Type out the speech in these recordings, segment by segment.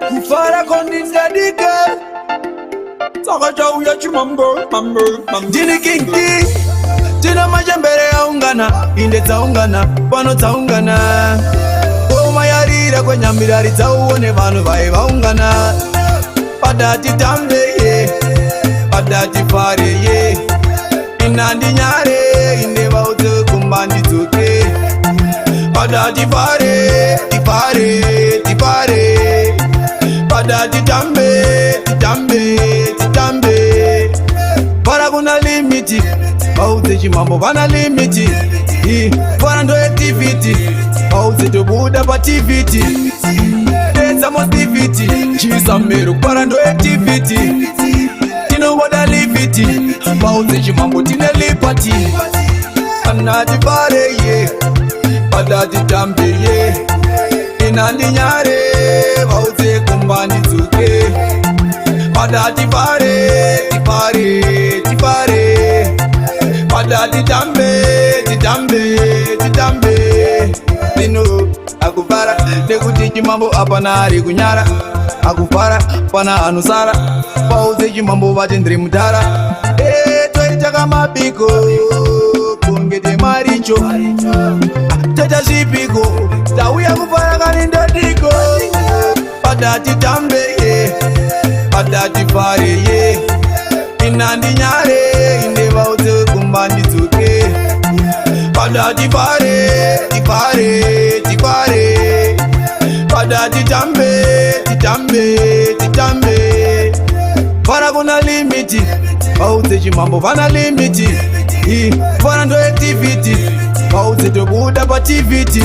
Kufara kondindadike Sakacha uya chimambo Dini kinki Tina majambere yaungana Inde taungana, pano taungana Koma yarira kwenye mirari tauone vanu vai vaungana Padati tambe ye Padati fare ye Inandi nyare inde vaute kumbandi tuke Padati fare, tipare Padati tambe Para kuna limiti Vaute chimambo vana limiti Para ndo activity Vaute tobuda pa tiviti Denza mostivity Chisamero para ndo activity Tino wada liviti Vaute chimambo tine lipati Anati pare ye Padati tambe ye Inandi nyare Vaute kumbani tuke Padati pare Padati tambe Nino akufara Nekuti chimambo apana ari kunyara Akufara pana anusara Pauze chimambo vatendri mutara Toitaka mapiko Kungete maricho Tata zipiko Tauya kufara kanindodiko Padati tambe ye Padati fare ye Inandi nyare inde vaute kumbandi tuke Padati fare Padati tambe Para kuna limiti Vaute chimambo vana limiti Para ndo activity Vaute tobuda pa tiviti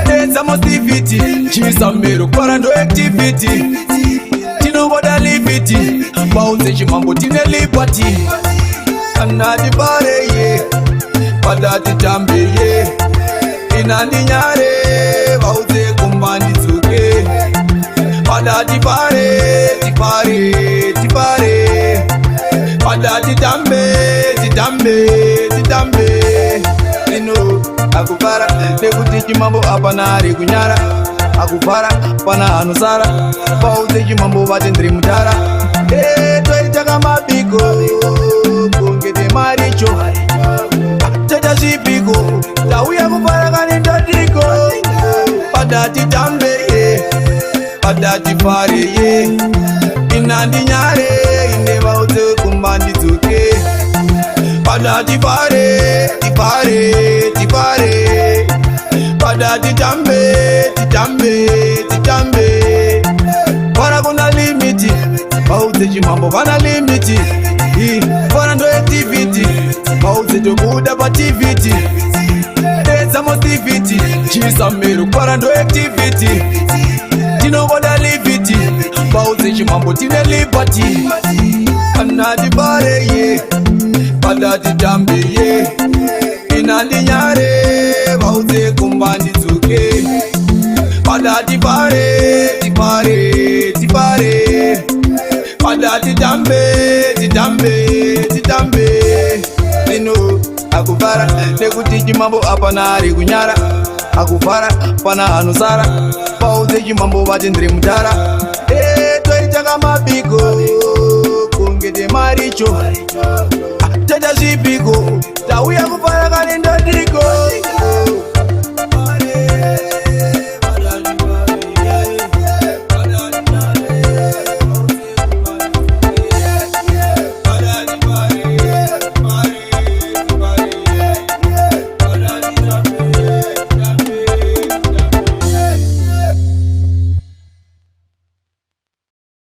Denza mostivity Chisamero para ndo activity Tino wada liviti Vaute chimambo tine lipati Anati pare ye Padati tambe ye Inandi nyare Vaute kumbandi tuke Padati pare Padati tambe Nino akufara Nekuti chimambo apana ari kunyara Akufara pana anusara Vaute chimambo vatendri mutara Toitaka mapiko Kungete maricho Tata zipiko Tauya kufara kanindodiko Padati tambe ye Padati fare ye Inandi nyare inde vaute kumbandi tuke Padati fare Padati tambe Para kuna limiti Vaute chimambo vana limiti Para ndo activity Vaute tobuda pa tiviti Denza mostivity Chisamero para ndo activity Tino wada liviti Vaute chimambo tine lipati Anati pare ye Padati tambe ye Inandi nyare Vaute kumbandi tuke Padati pare Padati tambe Nino akufara Nekuti chimambo apana ari kunyara Akufara pana anusara Vaute chimambo vatendri mutara Toitaka mapiko Kungete maricho Tata zipiko Tauya kufara kanindodiko